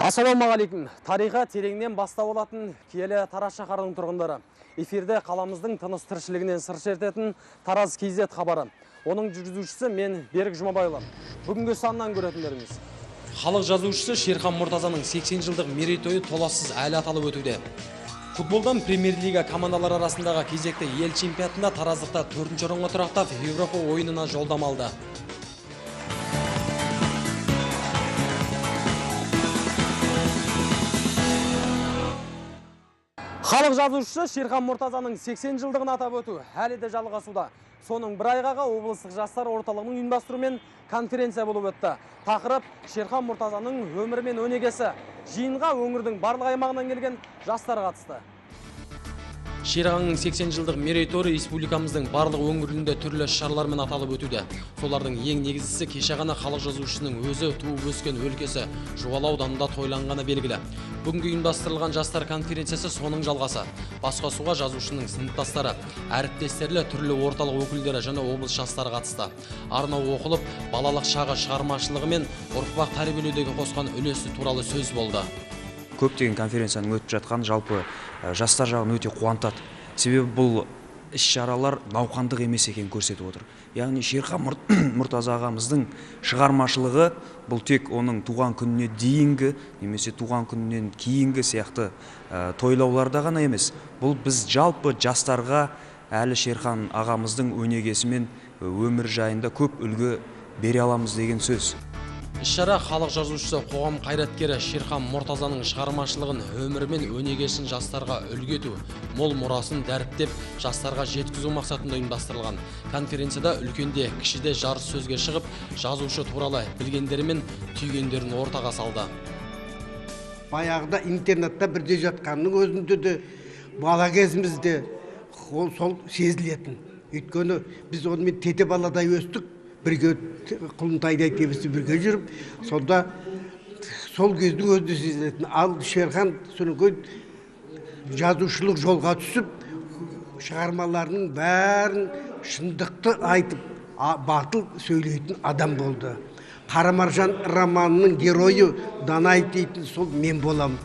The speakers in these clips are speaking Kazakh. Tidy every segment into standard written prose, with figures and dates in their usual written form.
Ассалаумағалейкум. Тарихы тереңнен бастап алатын киелі Тараз шаһарының тұрғындары. Эфирде қаламыздың тыныс тіршілігінен сыр шертетін Тараз KZ хабары. Оның жүргізушісі мен Берік Жұмабайұлы. Бүгінгі санынан көретіндеріңіз. Халық жазушысы Шерхан Мұртазаның 80 жылдық мерейтойы толассыз әлі аталып өтуде. Футболдан Премьер-лига командалар арасындағы кезекті ел чемпионатында тараздықта 4-ші орынға тұрақтап Европа ойынына жолдама алды. Халық жазушысы Шерхан Мұртазаның 80 жылдығын атап өту әлі де жалғасуда. Соның бір айғаға облыстық жастар орталығының ұйымдастыруымен конференция болып өтті. Тақырып Шерхан Мұртазаның өмірі мен өнегесі. Жиынға өңірдің барлық аймағынан келген жастар қатысты. Шерханның 80 жылдық мерейтойы республикамыздың барлық өңірінде түрлі шаралармен аталып өтуде. Солардың ең негізгісі кеше ғана халық жазушысының өзі туып өскен өлкесі Жуалы ауданында тойланғаны белгілі. Бүгінгі ұйымдастырылған жастар конференциясы соның жалғасы. Басқосуға жазушының сыныптастары, әріптестері, түрлі орталық өкілдері және облыс жастары қатысты. Арнау оқылып, балалық шағы шығармашылығы мен ұрпақ тәрбиелеудегі қосқан үлесі туралы сөз болды. Көптеген конференцияның өтіп жатқан жалпы жастар жағын өте қуантады. Себебі бұл іс-шаралар науқандық емес екенін көрсетіп отыр. Яғни Шерхан Мұртаза ағамыздың шығармашылығы бұл тек оның туған күніне дейінгі немесе туған күнінен кейінгі сияқты тойлауларда ғана емес. Бұл біз жалпы жастарға әлі Шерхан ағамыздың өнегесі мен өмір жайында көп үлгі бере аламыз деген сөз. Іс-шара халық жазушысы, қоғам қайраткері Шерхан Мұртазаның шығармашылығын, өмірі мен өнегесін жастарға үлгі ету, мол мұрасын дәріптеп, жастарға жеткізу мақсатында ұйымдастырылған. Конференцияда үлкенде, кішіде жарыс сөзге шығып, жазушы туралы білгендері мен түйгендерін ортаға салды. Баяғыда интернетте бірде жатқанның өзінде де бала кезімізде сол сезілетін. Өйткені біз онымен тете баладай өстік. Бірге құлынтайдай тебісті бірге жүріп, сонда сол кездің өзді сезілетін. Ал Шерхан соның жазушылық жолға түсіп, шығармаларының бәрін шындықты айтып, батыл сөйлейтін адам болды. Қарамаржан романының геройы Данай дейтін сол мен болам.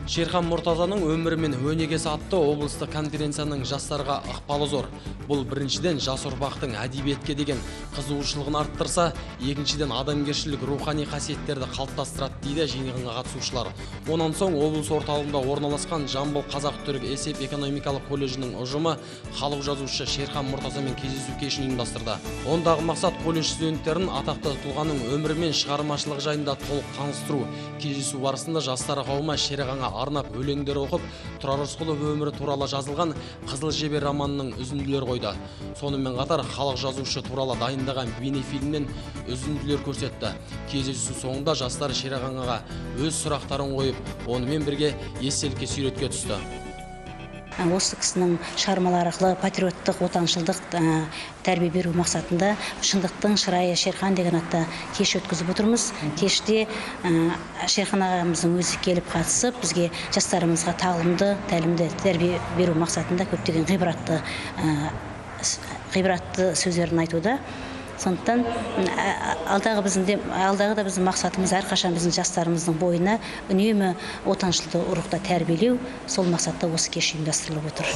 Шерхан Мұртазаның өмірі мен өнегесі атты облыстық конференцияның жастарға ықпалы зор. Бұл біріншіден жас ұрпақтың әдебиетке деген қызығушылығын арттырса, екіншіден адамгершілік рухани қасиеттерді қалыптастырады дейді жиынға қатысушылар. Онан соң облыс орталығында орналасқан Жамбыл Қазақ-Түрік есеп-экономикалық колледжінің ұжымы халық жазушы Шерхан Мұртазамен кездесу кешін ұйымдастырды. Ондағы мақсат колледж студенттерін атақты тұлғаның өмірі мен шығармашылығы жайында толық таныстыру. Кездесу барысында жастар қауымы Шерханға арнап өлеңдер оқып, Тұрар Рысқұлов өмірі туралы жазылған Қызыл жебе романының үзінділер қойды. Сонымен қатар халық жазушы туралы дайындаған бейнефильмнен үзінділер көрсетті. Кездесу соңында жастар Шерханға өз сұрақтарын қойып, онымен бірге естелікке суретке түсті. Осы кісінің шығармалары арқылы патриоттық, отаншылдық тәрбие беру мақсатында шындықтың шырайы Шерхан деген атты кеш өткізіп отырмыз. Кеште Шерхан ағамыздың өзі келіп қатысып, бізге жастарымызға тағылымды, тәлімді тәрбие беру мақсатында көптеген ғибратты сөздерін айтуда. Сондықтан алдағы да біздің мақсатымыз әрқашан біздің жастарымыздың бойына үнемі отаншылдық рухта тәрбиелеу, сол мақсатта осы кеш ұйымдастырылып отыр.